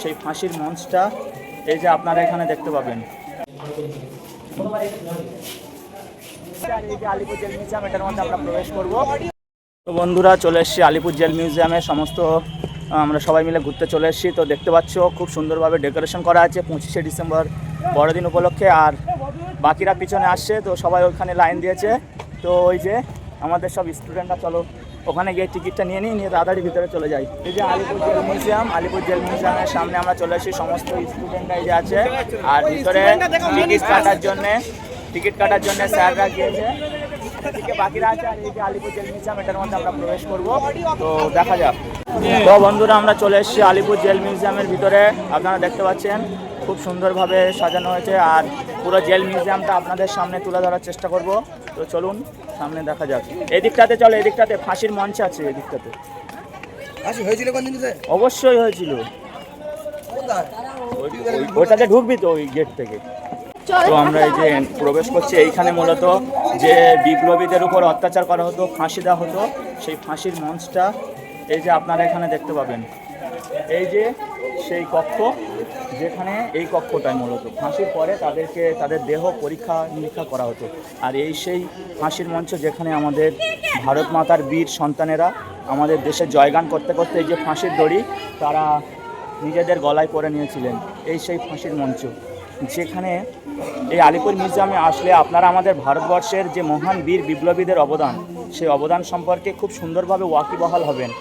সেই ফাঁসির মঞ্চটা এই যে আপনারা এখানে দেখতে পাবেন। এই যে আলিপুর জেল মিউজিয়াম, এটার মধ্যে আমরা প্রবেশ করব। তো বন্ধুরা, চলে এসেছি আলিপুর জেল মিউজিয়ামে। সমস্ত আমরা সবাই মিলে ঘুরতে চলে এসেছি। তো দেখতে পাচ্ছ খুব সুন্দরভাবে ডেকোরেশন করা আছে 25শে ডিসেম্বর বড়দিন উপলক্ষে। আর বাকিরা পিছনে আসছে, তো সবাই ওখানে লাইন দিয়েছে। তো ওই যে আমাদের সব স্টুডেন্টরা, চলো ওখানে গিয়ে টিকিটটা নিয়ে তাড়াতাড়ি ভিতরে চলে যাই। এই যে Alipur jail museum, Alipur jail মিউজিয়ামের সামনে আমরা চলে এসেছি। সমস্ত স্টুডেন্টরা এই যে আছে, আর ভিতরে টিকিট কাটার জন্য স্যাররা গিয়েছে, বাকিরা আছে। আর এই যে আলিপুর জেল মিউজিয়াম, এটার মধ্যে আমরা প্রবেশ করব। তো দেখা যাক। তো বন্ধুরা, আমরা চলে এসেছি আলিপুর জেল মিউজিয়ামের ভিতরে। আপনারা দেখতে পাচ্ছেন খুব সুন্দরভাবে সাজানো হয়েছে, আর পুরো জেল মিউজিয়ামটা আপনাদের সামনে তুলে ধরার চেষ্টা করব। তো চলুন সামনে দেখা যাক। এই দিকটাতে চলো, এই দিকটাতে ফাঁসির মঞ্চ আছে। এই দিকটাতে অবশ্যই হয়েছিল। ওইটাতে ঢুকবি তো ওই গেট থেকে। তো আমরা এই যে প্রবেশ করছি, এইখানে মূলত যে বিপ্লবীদের উপর অত্যাচার করা হতো, ফাঁসি দেওয়া হতো, সেই ফাঁসির মঞ্চটা এই যে আপনারা এখানে দেখতে পাবেন। এই যে সেই কক্ষ, যেখানে এই কক্ষটায় মূলত ফাঁসির পরে তাদের দেহ পরীক্ষা নিরীক্ষা করা হতো। আর এই সেই ফাঁসির মঞ্চ, যেখানে আমাদের ভারত মাতার বীর সন্তানেরা আমাদের দেশে জয়গান করতে করতে এই যে ফাঁসির দড়ি তারা নিজেদের গলায় পরে নিয়েছিলেন। এই সেই ফাঁসির মঞ্চ, যেখানে এই আলিপুর মিউজিয়ামে আসলে আপনারা আমাদের ভারতবর্ষের যে মহান বীর বিপ্লবীদের অবদান, সেই অবদান সম্পর্কে খুব সুন্দরভাবে ওয়াকিবহাল হবেন।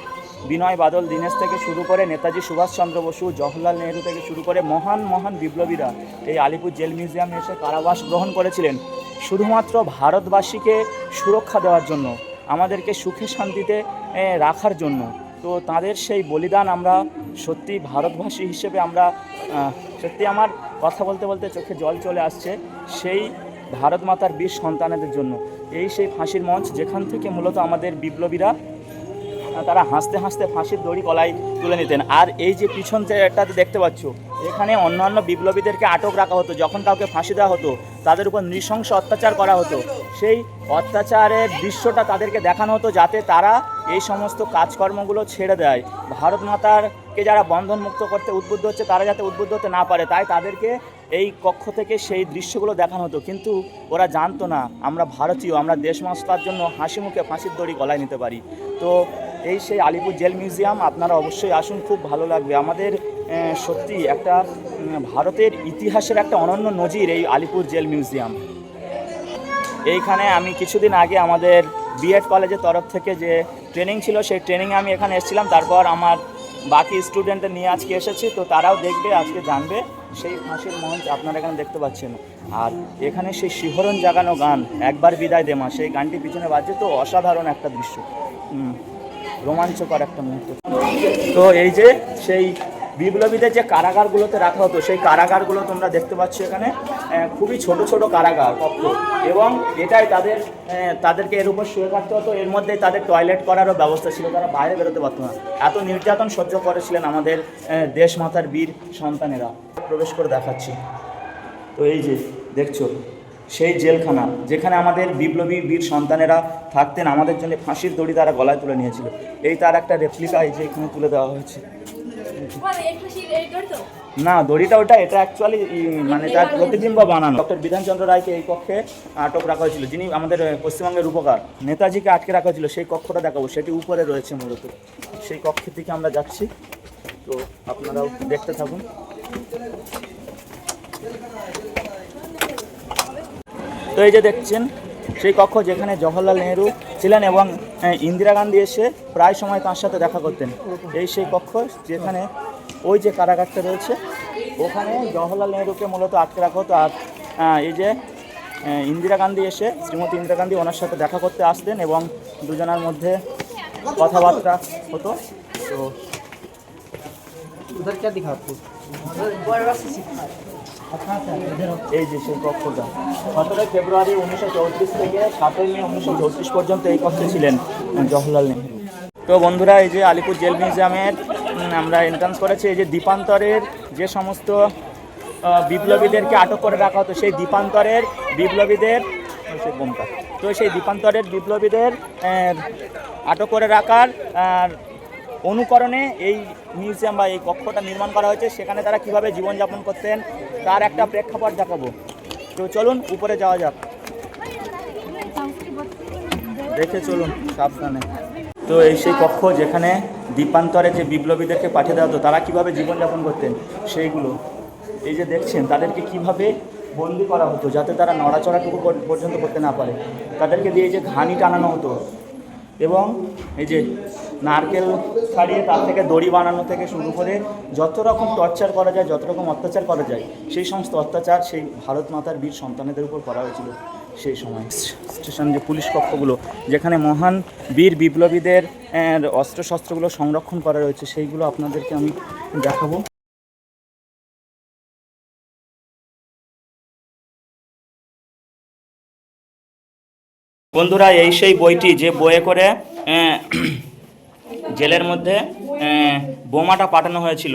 বিনয় বাদল দীনেশ থেকে শুরু করে নেতাজি সুভাষচন্দ্র বসু, জওহরলাল নেহরু থেকে শুরু করে মহান বিপ্লবীরা এই আলিপুর জেল মিউজিয়ামে এসে কারাবাস গ্রহণ করেছিলেন শুধুমাত্র ভারতবাসীকে সুরক্ষা দেওয়ার জন্য, আমাদেরকে সুখে শান্তিতে রাখার জন্য। তো তাদের সেই বলিদান আমরা সত্যি ভারতবাসী হিসেবে আমরা সত্যি, আমার কথা বলতে বলতে চোখে জল চলে আসছে সেই ভারত মাতার বীর সন্তানদের জন্য। এই সেই ফাঁসির মঞ্চ, যেখান থেকে মূলত আমাদের বিপ্লবীরা তারা হাসতে হাসতে ফাঁসির দড়ি গলায় তুলে নিতেন। আর এই যে পিছনটাতে দেখতে পাচ্ছ, এখানে অন্যান্য বিপ্লবীদেরকে আটক রাখা হতো। যখন কাউকে ফাঁসি দেওয়া হতো, তাদের উপর নৃশংস অত্যাচার করা হতো। সেই অত্যাচারের দৃশ্যটা তাদেরকে দেখানো হতো, যাতে তারা এই সমস্ত কাজকর্মগুলো ছেড়ে দেয়। ভারত মাতারকে যারা বন্ধনমুক্ত করতে উদ্বুদ্ধ হচ্ছে, তারা যাতে উদ্বুদ্ধ হতে না পারে, তাই তাদেরকে এই কক্ষ থেকে সেই দৃশ্যগুলো দেখানো হতো। কিন্তু ওরা জানতো না আমরা ভারতীয়, আমরা দেশমাতার জন্য হাসি মুখে ফাঁসির দড়ি গলায় নিতে পারি। তো এই সেই আলিপুর জেল মিউজিয়াম, আপনারা অবশ্যই আসুন, খুব ভালো লাগবে। আমাদের সত্যি একটা ভারতের ইতিহাসের একটা অনন্য নজির এই আলিপুর জেল মিউজিয়াম। এইখানে আমি কিছুদিন আগে আমাদের বিএড কলেজের তরফ থেকে যে ট্রেনিং ছিল, সেই ট্রেনিংয়ে আমি এখানে এসেছিলাম। তারপর আমার বাকি স্টুডেন্টদের নিয়ে আজকে এসেছি, তো তারাও দেখবে, আজকে জানবে সেই ফাঁসির মঞ্চ আপনারা এখানে দেখতে পাচ্ছেন। আর এখানে সেই শিহরণ জাগানো গান একবার বিদায় দে মা, সেই গানটি পিছনে বাজছে। তো অসাধারণ একটা দৃশ্য, রোমাঞ্চকর একটা মুহূর্ত। তো এই যে সেই বিপ্লবীদের যে কারাগারগুলোতে রাখা হতো, সেই কারাগারগুলো তোমরা দেখতে পাচ্ছ এখানে। খুবই ছোট ছোট কারাগার কক্ষ, এবং এটাই তাদেরকে এর উপর শুয়ে থাকতে হতো। এর মধ্যেই তাদের টয়লেট করারও ব্যবস্থা ছিল, তারা বাইরে বেরোতে পারতো না। এত নির্যাতন সহ্য করেছিলেন আমাদের দেশমাতার বীর সন্তানেরা। প্রবেশ করে দেখাচ্ছি। তো এই যে দেখছো সেই জেলখানা, যেখানে আমাদের বিপ্লবী বীর সন্তানেরা থাকতেন, আমাদের জন্য ফাঁসির দড়ি তারা গলায় তুলে নিয়েছিল। এই তার একটা রেপ্লিকা এই যে এখানে তুলে দেওয়া হয়েছে। না, দড়িটা ওটা, এটা অ্যাকচুয়ালি মানে তার প্রতিবিম্ব বানানো। ডক্টর বিধানচন্দ্র রায়কে এই কক্ষে আটক রাখা হয়েছিল, যিনি আমাদের পশ্চিমবঙ্গের রূপকার। নেতাজিকে আটকে রাখা হয়েছিল, সেই কক্ষটা দেখাবো, সেটি উপরে রয়েছে মূলত। সেই কক্ষের দিকে আমরা যাচ্ছি, তো আপনারাও দেখতে থাকুন। তো এই যে দেখছেন সেই কক্ষ, যেখানে জওহরলাল নেহরু ছিলেন এবং ইন্দিরা গান্ধী এসে প্রায় সময় তার সাথে দেখা করতেন। এই সেই কক্ষ, যেখানে ওই যে কারাগারটা রয়েছে, ওখানে জওহরলাল নেহরুকে মূলত আটকে রাখা হতো। আর এই যে ইন্দিরা গান্ধী এসে, শ্রীমতী ইন্দিরা গান্ধী ওনার সাথে দেখা করতে আসতেন, এবং দুজনের মধ্যে কথাবার্তা হতো। তো উধর क्या दिखा आपको? এই যে সেই কক্ষটা 17 ফেব্রুয়ারি 1934 থেকে 7 মে 1934 পর্যন্ত এই কক্ষে ছিলেন জওহরলাল নেহরু। তো বন্ধুরা, এই যে আলিপুর জেল মিউজিয়ামের আমরা এন্ট্রান্স করেছি। এই যে দ্বীপান্তরের যে সমস্ত বিপ্লবীদেরকে আটক করে রাখা হতো, সেই দ্বীপান্তরের বিপ্লবীদের আটক করে রাখার অনুকরণে এই মিউজিয়াম বা এই কক্ষটা নির্মাণ করা হয়েছে। সেখানে তারা কিভাবে জীবনযাপন করতেন তার একটা প্রেক্ষাপট দেখাবো। তো চলুন উপরে যাওয়া যাক, দেখে চলুন সাবধানে। তো এই সেই কক্ষ যেখানে দ্বীপান্তরে যে বিপ্লবীদেরকে পাঠিয়ে দেওয়া হতো তারা কীভাবে জীবনযাপন করতেন সেইগুলো এই যে দেখছেন। তাদেরকে কিভাবে বন্দি করা হতো যাতে তারা নড়াচড়াটুকু পর্যন্ত করতে না পারে। তাদেরকে দিয়ে এই যে ঘানি টানানো হতো এবং এই যে নারকেল ছাড়িয়ে তার থেকে দড়ি বানানো থেকে শুরু করে যত রকম টর্চার করা যায়, যত রকম অত্যাচার করা যায়, সেই সমস্ত অত্যাচার সেই ভারত মাতার বীর সন্তানেদের উপর করা হয়েছিল সেই সময়। স্টেশন যে পুলিশ কক্ষগুলো যেখানে মহান বীর বিপ্লবীদের অস্ত্রশস্ত্রগুলো সংরক্ষণ করা রয়েছে সেইগুলো আপনাদেরকে আমি দেখাবো। বন্ধুরা, এই সেই বইটি যে বইয়ে করে জেলের মধ্যে বোমাটা পাঠানো হয়েছিল।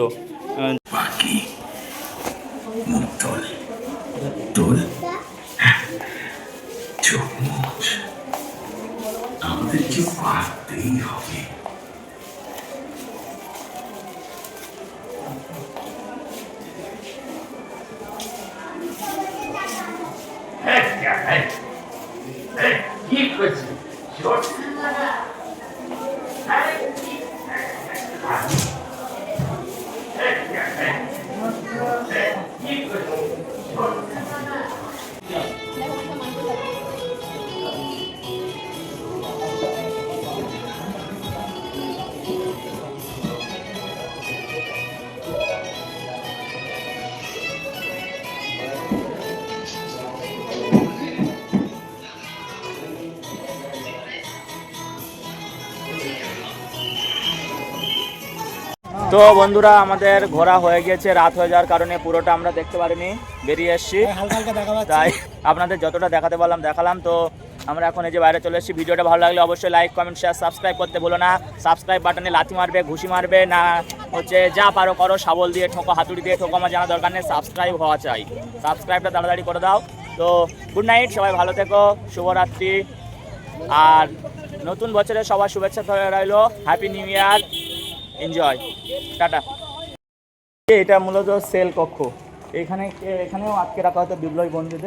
তো বন্ধুরা, আমাদের ঘোরা হয়ে গেছে, রাত হয়ে যাওয়ার কারণে পুরোটা আমরা দেখতে পারিনি, বেরিয়ে এসেছি। তাই আপনাদের যতটা দেখাতে পারলাম দেখালাম। তো আমরা এখন এই যে বাইরে চলে এসেছি। ভিডিওটা ভালো লাগলে অবশ্যই লাইক, কমেন্ট, শেয়ার, সাবস্ক্রাইব করতে ভুলো না। সাবস্ক্রাইব বাটনে লাথি মারবে, ঘুষি মারবে না, হচ্ছে যা পারো করো, শাবল দিয়ে ঠোঁকো, হাতুড়ি দিয়ে ঠোঁকো, আমার জানা দরকার নেই, সাবস্ক্রাইব হওয়া চাই। সাবস্ক্রাইবটা তাড়াতাড়ি করে দাও। তো গুড নাইট, সবাই ভালো থেকো, শুভরাত্রি। আর নতুন বছরের সবার শুভেচ্ছা রইলো। Happy new year, enjoy, tata. এটা মূলত সেল কক্ষ, এখানেও আটকে রাখা হতো বিপ্লবী বন্ধুদের।